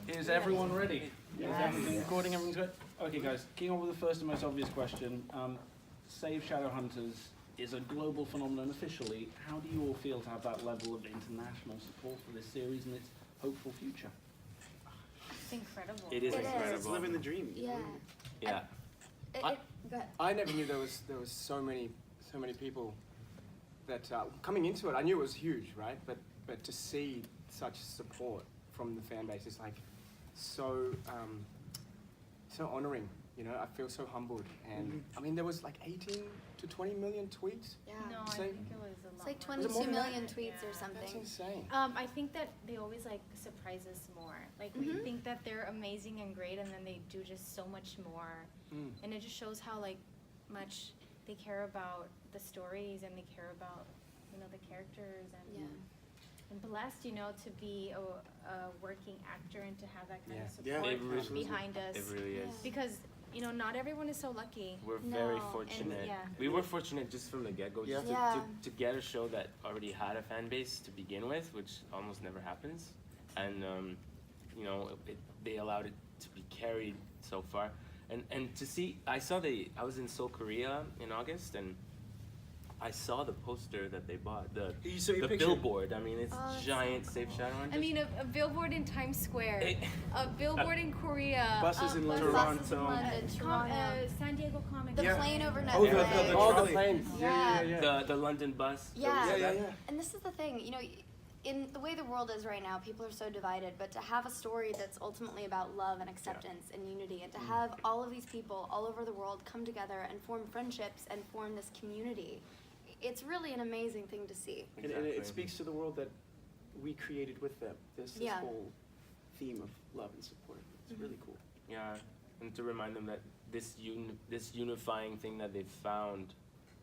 Is everyone ready? Is everything recording? Everything's good? Okay, guys, kicking off with the first and most obvious question. Save Shadowhunters is a global phenomenon officially. How do you all feel to have that level of international support for this series and its hopeful future? It's incredible. It is incredible. It's living the dream. Yeah. Yeah. Go ahead. I never knew there was so many people that coming into it. I knew it was huge, right? But to see such support from the fan base is like so honoring. You know, I feel so humbled. And I mean, there was like 18 to 20 million tweets. Yeah. No, I So- think it was a lot. It's like more. 22 million tweets or That's something. insane. I think that they always like surprise us more. Like we Mhm. think that they're amazing and great, and then they do just so much more. And it just shows how like much they care about the stories and they care about the characters and. Yeah. And blessed, to be a working actor and to have that kind of Yeah. support It really- behind us. It really is. Yeah. Because not everyone is so lucky. We're No, very and fortunate. yeah. We were fortunate just from the get-go Yeah. just Yeah. to get a show that already had a fan base to begin with, which almost never happens. And, they allowed it to be carried so far. And to see, I was in Seoul, Korea in August, and I saw the poster that they bought, the billboard. I mean, it's Oh, that's giant so Save cool. Shadowhunters. I mean, a billboard in Times Square, a billboard in Korea, Buses in London. Buses in London, Toronto. San Diego Comic. The Yeah. plane over Oh, Netflix. All the trolley. planes. Yeah. The London bus. Yeah. Yeah. And this is the thing, in the way the world is right now, people are so divided, but to have a story that's ultimately about love and acceptance and unity, and to have all of these people all over the world come together and form friendships and form this community, it's really an amazing thing to see. And it speaks to the world that we created with them. This Yeah. whole theme of love and support. It's really cool. Yeah, and to remind them that this unifying thing that they've found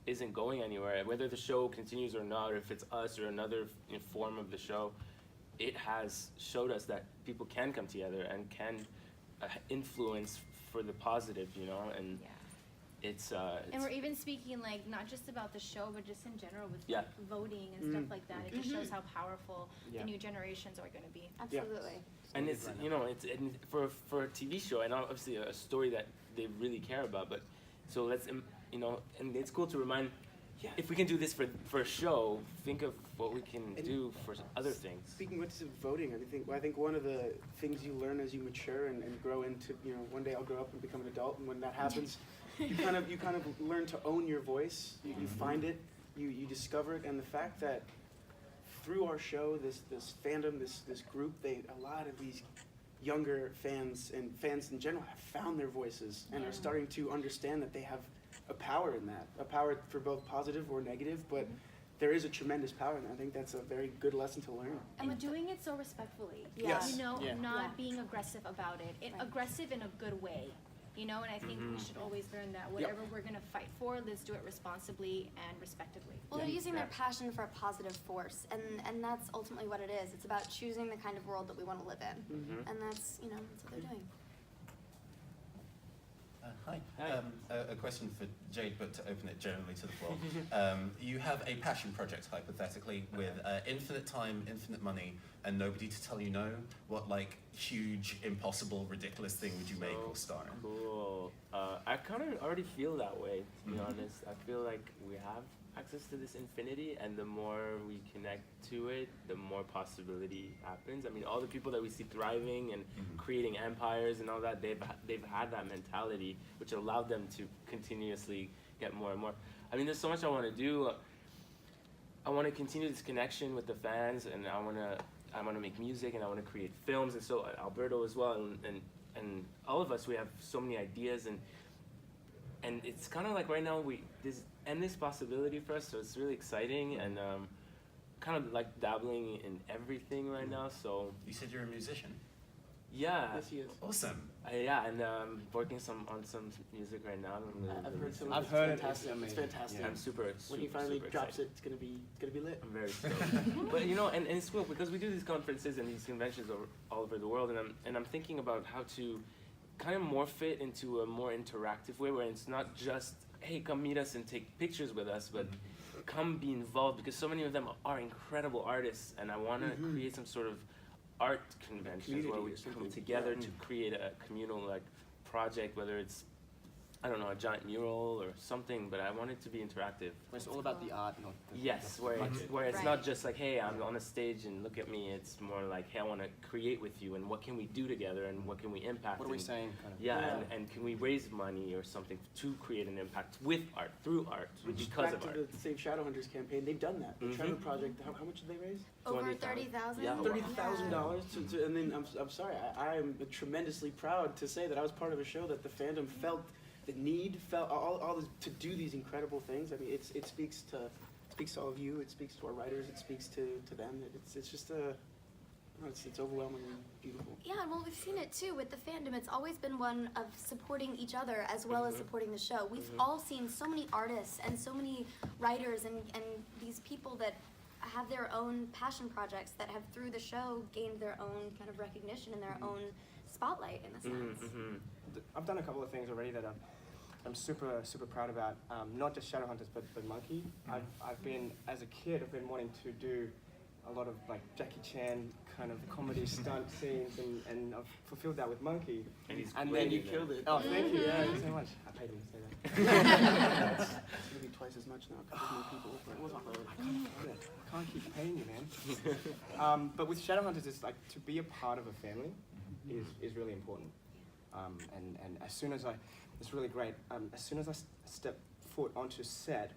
isn't going anywhere. Whether the show continues or not, or if it's us or another form of the show, it has showed us that people can come together and can influence for the positive, and Yeah. it's And we're even speaking not just about the show, but just in general with Yeah. voting and stuff like that. It just shows how powerful Yeah. the new generations are going to be. Absolutely. and it's and for a TV show and obviously a story that they really care about. But so let's and it's cool to remind. Yeah. If we can do this for a show, think of what we can And do for other things. Speaking of voting, I think one of the things you learn as you mature and grow into, one day I'll grow up and become an adult, and when that happens, you kind of learn to own your voice. You find it, you discover it, and the fact that through our show, this fandom, this group, a lot of these younger fans and fans in general have found their voices and are starting to understand that they have a power in that, a power for both positive or negative, but there is a tremendous power in that. I think that's a very good lesson to learn. And doing it so respectfully. Yes. Not Yeah. being aggressive about it. Right. Aggressive in a good way. And I think we should always learn that whatever we're going to fight for, let's do it responsibly and respectively. Well, they're using their passion for a positive force, and that's ultimately what it is. It's about choosing the kind of world that we want to live in, and that's what they're doing. Hi. A question for Jade, but to open it generally to the floor. You have a passion project, hypothetically, with infinite time, infinite money, and nobody to tell you no. What, huge, impossible, ridiculous thing would you make or star in? Cool. I kind of already feel that way, to be honest. I feel like we have access to this infinity, and the more we connect to it, the more possibility happens. I mean, all the people that we see thriving and creating empires and all that, they've had that mentality, which allowed them to continuously get more and more. I mean, there's so much I want to do. I want to continue this connection with the fans, and I want to make music, and I want to create films, and so Alberto as well, and all of us, we have so many ideas, and it's kind of like right now there's endless possibility for us, so it's really exciting, and kind of like dabbling in everything right now. So You said you're a musician. yeah, Yes, he is. Awesome. and working on some music right now. I've heard some. I've It's heard it. fantastic. It's It's amazing. fantastic. I'm super When he finally super drops excited. it's gonna be lit. I'm very stoked. But and it's cool because we do these conferences and these conventions all over the world, and I'm thinking about how to kind of morph it into a more interactive way where it's not just, hey, come meet us and take pictures with us, but come be involved, because so many of them are incredible artists, and I want to create some sort of art conventions where we Community or come something. together to create a communal like project, whether it's, I don't know, a giant mural or something, but I want it to be interactive. Where it's all about the art, not the Yes, the where it's, budget. where it's Right. not just like, hey, I'm on a stage and look at me. It's more like, hey, I want to create with you, and what can we do together, and what can we impact? What are we and- saying? Kind of. Yeah, Yeah. and can we raise money or something to create an impact with art, through art, Which because back of to art. the Save Shadowhunters campaign, they've done that. The Mhm. Trevor Project, how much did they raise? Over 20,000. 30,000. Yeah. $30,000 to, and then I'm sorry, I am tremendously proud to say that I was part of a show that the fandom felt the need, felt all this, to do these incredible things. I mean, it speaks to all of you. It speaks to our writers. It speaks to them. It's just it's overwhelmingly beautiful. Yeah, well, we've seen it too with the fandom. It's always been one of supporting each other as well as supporting the show. We've all seen so many artists and so many writers and these people that have their own passion projects that have, through the show, gained their own kind of recognition and their own spotlight, in a sense. I've done a couple of things already that I'm super proud about. Not just Shadowhunters, but Monkey. I've been, as a kid, I've been wanting to do a lot of like Jackie Chan kind of comedy stunt scenes, and I've fulfilled that with Monkey. And he's And great then in you it. killed it. Oh, thank you. Yeah, thank you so much. I paid him to say that. It's gonna be twice as much now because there's more people. But I can't afford it. I can't keep paying you, man. But with Shadowhunters, it's like to be a part of a family is really important. And as soon as it's really great. As soon as I stepped foot onto set,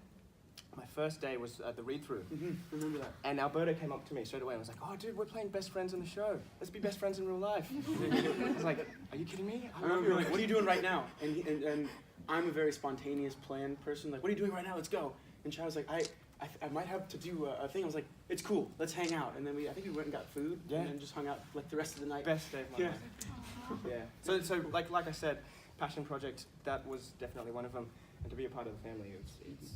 my first day was the read-through. remember that. And Alberto came up to me straight away and was like, "Oh, dude, we're playing best friends in the show. Let's be best friends in real life." I was like, "Are you kidding me? I remember like, what are you doing right now? And I'm a very spontaneous, planned person. Like, what are you doing right now? Let's go. And Chad was like, I might have to do a thing. I was like, it's cool. Let's hang out. And then I think we went and got food. Yeah. And then just hung out like the rest of the night. Best day of my Yeah. life." Yeah. So like I said, passion project, that was definitely one of them. And to be a part of the family, it's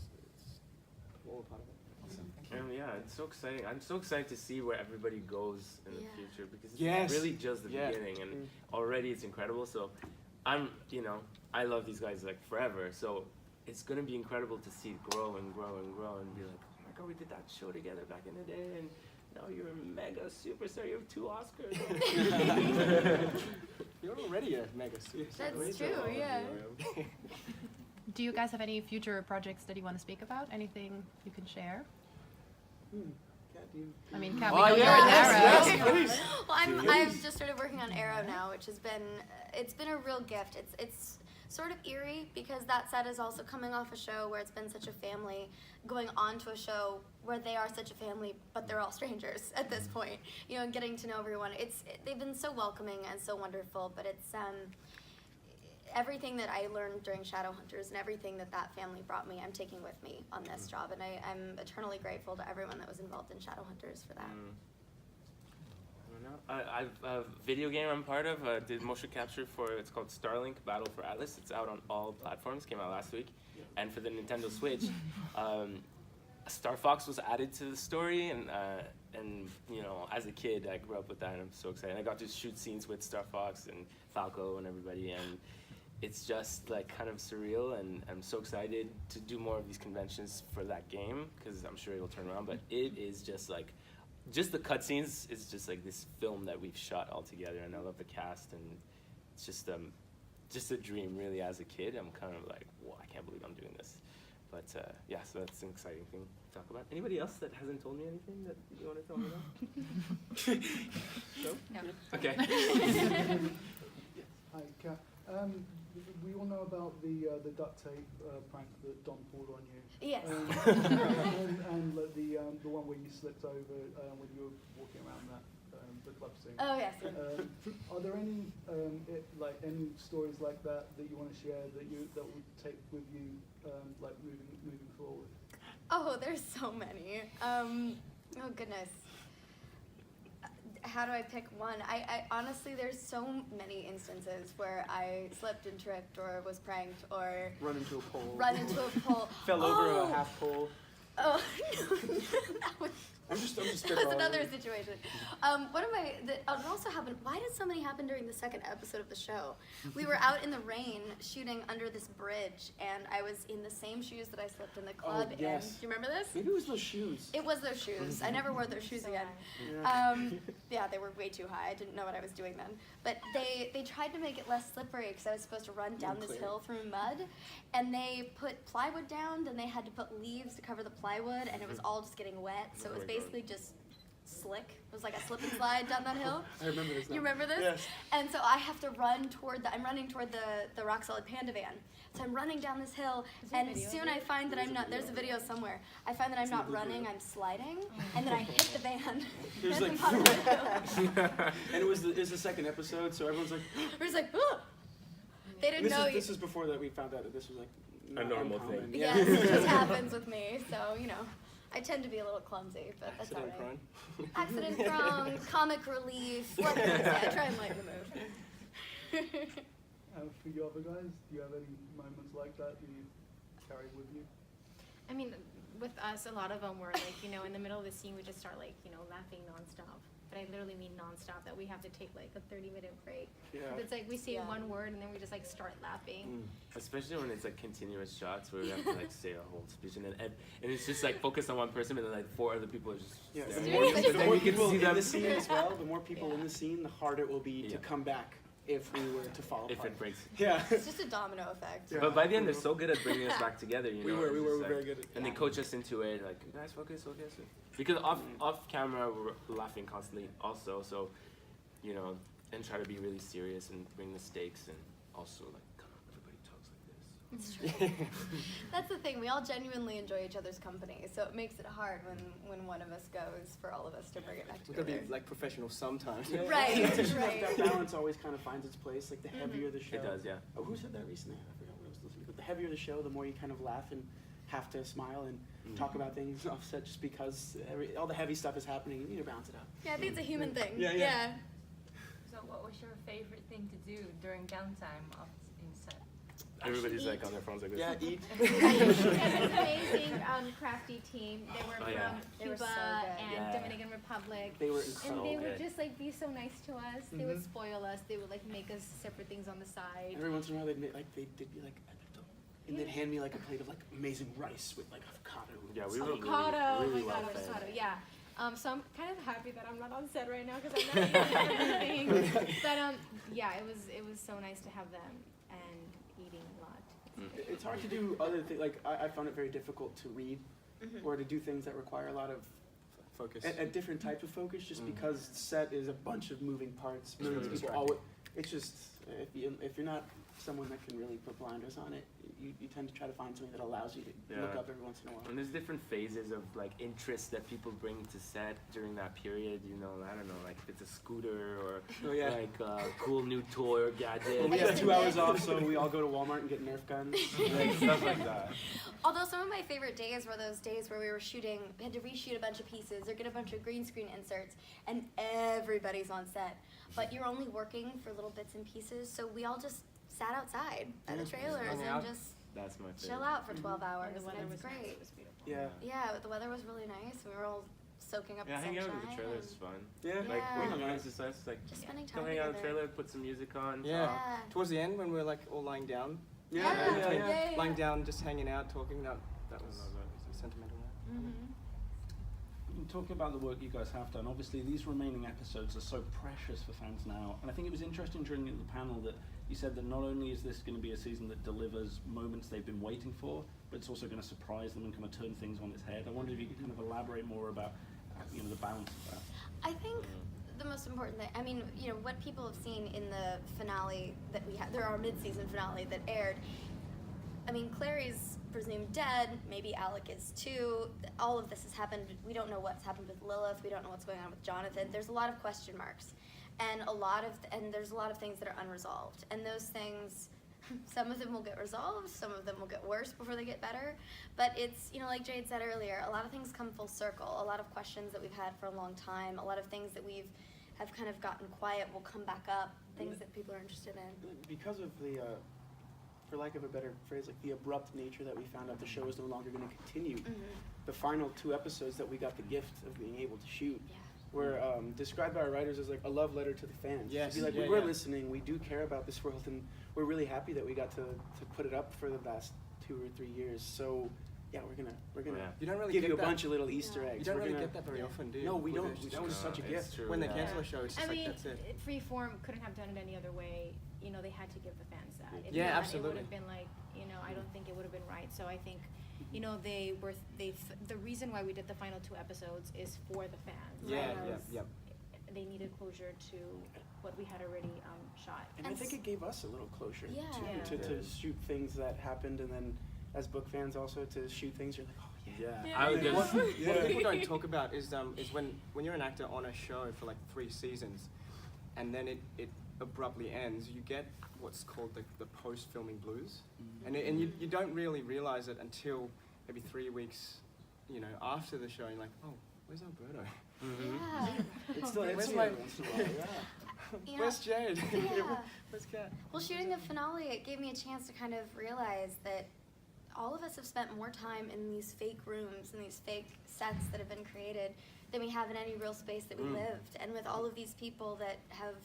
all a part of it. And yeah, it's so exciting. I'm so excited to see where everybody goes in the Yeah. future, because it's Yes. really just the Yeah. beginning, and already it's incredible. So I love these guys like forever. So it's gonna be incredible to see it grow and grow and grow and be like, oh my god, we did that show together back in the day, and now you're a mega superstar. You have 2 Oscars. You're already a mega superstar. That's true, yeah. Do you guys have any future projects that you want to speak about? Anything you can share? Kat, do you? I mean, Kat, Oh, we know yeah, you're in yes, Arrow. yes, please. Well, I've just started working on Arrow now, which has been a real gift. It's sort of eerie because that set is also coming off a show where it's been such a family, going on to a show where they are such a family, but they're all strangers at this point. You know, getting to know everyone. They've been so welcoming and so wonderful, but it's everything that I learned during Shadowhunters and everything that family brought me, I'm taking with me on this job, and I'm eternally grateful to everyone that was involved in Shadowhunters for that. I've a video game I'm part of. Did motion capture for, it's called Starlink Battle for Atlas. It's out on all platforms. Came out last week, and for the Nintendo Switch, Star Fox was added to the story, and as a kid I grew up with that, and I'm so excited. I got to shoot scenes with Star Fox and Falco and everybody, and it's just like kind of surreal, and I'm so excited to do more of these conventions for that game because I'm sure it'll turn around. But it is just like. Just the cutscenes is just like this film that we've shot all together, and I love the cast, and it's just a dream really. As a kid, I'm kind of like, whoa, I can't believe I'm doing this. But yeah, so that's an exciting thing to talk about. Anybody else that hasn't told me anything that you want to tell me about? No. Okay. Hi, Kat. We all know about the duct tape prank that Don pulled on you. Yes. And like the one where you slipped over when you were walking around the club scene. Oh yes. Are there any any stories like that you want to share that would take with you moving forward? Oh, there's so many. Oh goodness. How do I pick one? I honestly, there's so many instances where I slipped and tripped or was pranked or Run into a pole. Fell Fell over a half pole. Oh, no, that was I'm just That was spitballing. another situation. One of my, it also happened, why did so many happen during the second episode of the show? We were out in the rain shooting under this bridge, and I was in the same shoes that I slept in the club in. yes. Do you remember this? Maybe it was those shoes. It was those shoes. I never wore those shoes again. Yeah. Yeah, they were way too high. I didn't know what I was doing then. But they tried to make it less slippery because I was supposed to run down this Clear. hill through mud, and they put plywood down, then they had to put leaves to cover the plywood, and it was all just getting wet, so it was basically just slick. It was like a slip and slide down that hill. I remember this now. You remember this? Yes. And so I have to run toward I'm running toward the Rock Solid Panda van. So I'm running down this hill, and soon I find that I'm not, there's a video somewhere. I find that I'm not running, I'm sliding, and then I hit the van. It was and like, then pop on the hill. and it was the second episode, so everyone's like, It was like, oh! They didn't know. this is before that we found out that this was like not normal uncommon. thing. Yes, it just happens with me. So, you know, I tend to be a little clumsy, but that's all Accident right. prone. Accident prone, comic relief, what can I say? I try and lighten the mood. For you other guys, do you have any moments like that you carry with you? I mean, with us, a lot of them were like, you know, in the middle of the scene, we just start like, you know, laughing nonstop. But I literally mean nonstop, that we have to take like a 30-minute break. Yeah. It's like we say Yeah. one word and then we just like start laughing. Especially when it's like continuous shots where we have to like say a whole speech and it's just like focused on one person and then like 4 other people are just Yeah, staring. the more, Seriously? the more You can people see in them. the scene as well, the more people in the scene, the harder it will be to Yeah. come back if we were to fall If apart. it breaks. Yeah. It's just a domino effect. Yeah. But by the end, they're so good at bringing us back together. You know, We it's were just very good at and they coach us into it, like, you guys focus. Because off camera, we're laughing constantly also, so, you know, and try to be really serious and bring the stakes and also, like, come on, everybody talks like this. It's true. That's the thing. We all genuinely enjoy each other's company, so it makes it hard when one of us goes for all of us to bring it back We've got to together. be like professional sometimes. Yeah, Right, That right. balance always kind of finds its place. Like the heavier the show. It does, yeah. Oh, who said that recently? I forgot what I was listening to. But the heavier the show, the more you kind of laugh and have to smile and talk about things offset just because all the heavy stuff is happening. You need to balance it out. Yeah, I think it's a human thing. Yeah. So what was your favorite thing to do during downtime in set? Everybody's like on their phones like this. Yeah, eat. We had an amazing crafty team. They were Oh, from yeah. They were Cuba so good. and Yeah. Dominican Republic. They were And incredible. they So would good. just like be so nice to us. They would spoil us. They would like make us separate things on the side. Every once in a while, they'd be like, Alberto, and they'd hand me like a plate of like amazing rice with like avocado. Yeah, we and were stuff. Avocado, really oh my god, well fed. avocado, yeah. So I'm kind of happy that I'm not on set right now because I'm not eating everything. But yeah, it was so nice to have them and eating a lot. It's hard to do other things. Like I found it very difficult to read or to do things that require a lot of Focus. a different type of focus, just because set is a bunch of moving parts, millions of really people. Always, it's just if you're not someone that can really put blinders on it, you tend to try to find something that allows you to look Yeah. up every once in a while. And there's different phases of like interests that people bring to set during that period. You know, I don't know, like if it's a scooter or Oh, yeah. like a cool new toy or gadget. Well, we I have used 2 to hours knit. off, so we all go to Walmart and get Nerf guns. like stuff like that. Although some of my favorite days were those days where we were shooting, we had to reshoot a bunch of pieces or get a bunch of green screen inserts, and everybody's on set. But you're only working for little bits and pieces, so we all just sat outside by the trailers hung and out. just That's my favorite. chill out for 12 hours, And the weather and was it's nice. great. It was beautiful. Yeah. Yeah, the weather was really nice. We were all soaking up Yeah, the hanging out sunshine. with the trailer is and fun. Yeah. Like Yeah. when guys just like just spending time come hang out in the together. trailer, put some music on. Yeah. Yeah. Towards the end, when we were like all lying down, Yeah. lying down, just hanging out, talking. That was I love that. sentimental. Talking about the work you guys have done, obviously these remaining episodes are so precious for fans now, and I think it was interesting during the panel that you said that not only is this going to be a season that delivers moments they've been waiting for, but it's also going to surprise them and kind of turn things on its head. I wonder if you could kind of elaborate more about, the balance of that. I think the most important thing, I mean, what people have seen in the finale that we had, our mid-season finale that aired, I mean, Clary's presumed dead, maybe Alec is too. All of this has happened. We don't know what's happened with Lilith. We don't know what's going on with Jonathan. There's a lot of question marks. And there's a lot of things that are unresolved. And those things, some of them will get resolved, some of them will get worse before they get better. But it's, like Jade said earlier, a lot of things come full circle. A lot of questions that we've had for a long time, a lot of things that have kind of gotten quiet will come back up, things that people are interested in. Because of the for lack of a better phrase, like the abrupt nature that we found out the show was no longer going to continue. Mm-hmm. The final 2 episodes that we got the gift of being able to shoot Yeah. were described by our writers as like a love letter to the fans. Yes, To be like, yeah, we're yeah. listening, we do care about this world, and we're really happy that we got to put it up for the last 2 or 3 years. So yeah, we're gonna Yeah. You don't really give get you a that. bunch of little Easter eggs. You don't We're really gonna- get that very often, do you? No, we With don't. a- That was such a It's gift. true, When they yeah. cancel a show, it's just I mean, like, that's it. Freeform couldn't have done it any other way. You know, they had to give the fans that. If Yeah, not, absolutely. It would have been like, you know, I don't think it would have been right. So I think, you know, the reason why we did the final 2 episodes is for the fans. Yeah, because yeah. They needed closure to what we had already shot. And I think it gave us a little closure Yeah. too, to shoot things that happened, and then as book fans also to shoot things you're like, oh yeah. Yeah. I would just. What people don't talk about is when you're an actor on a show for like 3 seasons, and then it abruptly ends, you get what's called the post-filming blues, and you don't really realize it until maybe 3 weeks, you know, after the show. You're like, oh, where's Alberto? Yeah. It still hits Where's me my- every once in a while. Yeah. Yeah. Where's Jade? Yeah. Where's Kat? Well, shooting the finale, it gave me a chance to kind of realize that all of us have spent more time in these fake rooms and these fake sets that have been created than we have in any real space that we lived. And with all of these people that have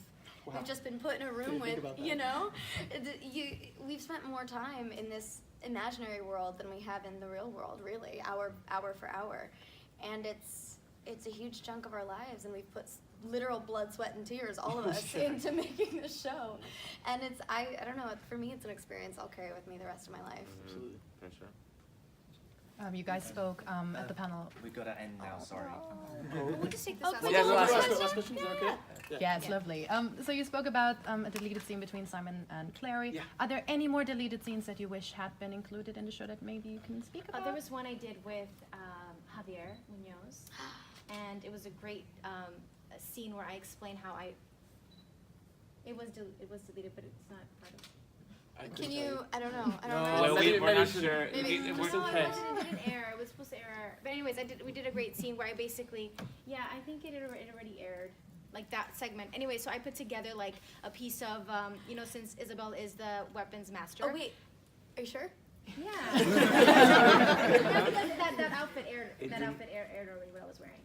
we've just been put in a room Didn't think with, about that. you know, we've spent more time in this imaginary world than we have in the real world, really, hour for hour. And it's a huge chunk of our lives, and we've put literal blood, sweat, and tears, all of us, into making this show. And it's, I don't know, for me it's an experience I'll carry with me the rest of my life. Absolutely. For sure. You guys spoke at the panel. We gotta end now, sorry. We'll just take this Oh, out. can we Yeah, go last to question. Last question, is that okay? Yeah, it's lovely. So you spoke about a deleted scene between Simon and Clary. Yeah. Are there any more deleted scenes that you wish had been included in the show that maybe you can speak about? There was one I did with Javier Munoz, and it was a great scene where I explained how it was deleted, but it's not part of. Can you, I don't know. Well, Maybe- we're maybe not should- sure. maybe- It- No, we're No, okay. it didn't air. It was supposed to air. But anyways, we did a great scene where I basically, I think it already aired, like that segment. Anyway, so I put together like a piece of, since Isabel is the weapons master. Oh, wait. Are you sure? Yeah. that outfit aired. That outfit aired already. What I was wearing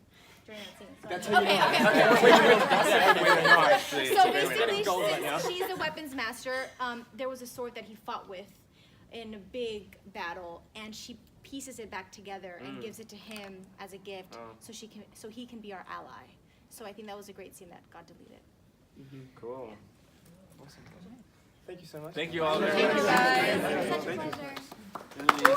during that scene. So That's I- how you know. So basically, gold right now. she's a weapons master. There was a sword that he fought with in a big battle, and she pieces it back together and gives it to him as a gift, so he can be our ally. So I think that was a great scene that got deleted. Cool. Awesome. Thank you so much. Thank you all Thank very you, much. guys. It was such a pleasure. Really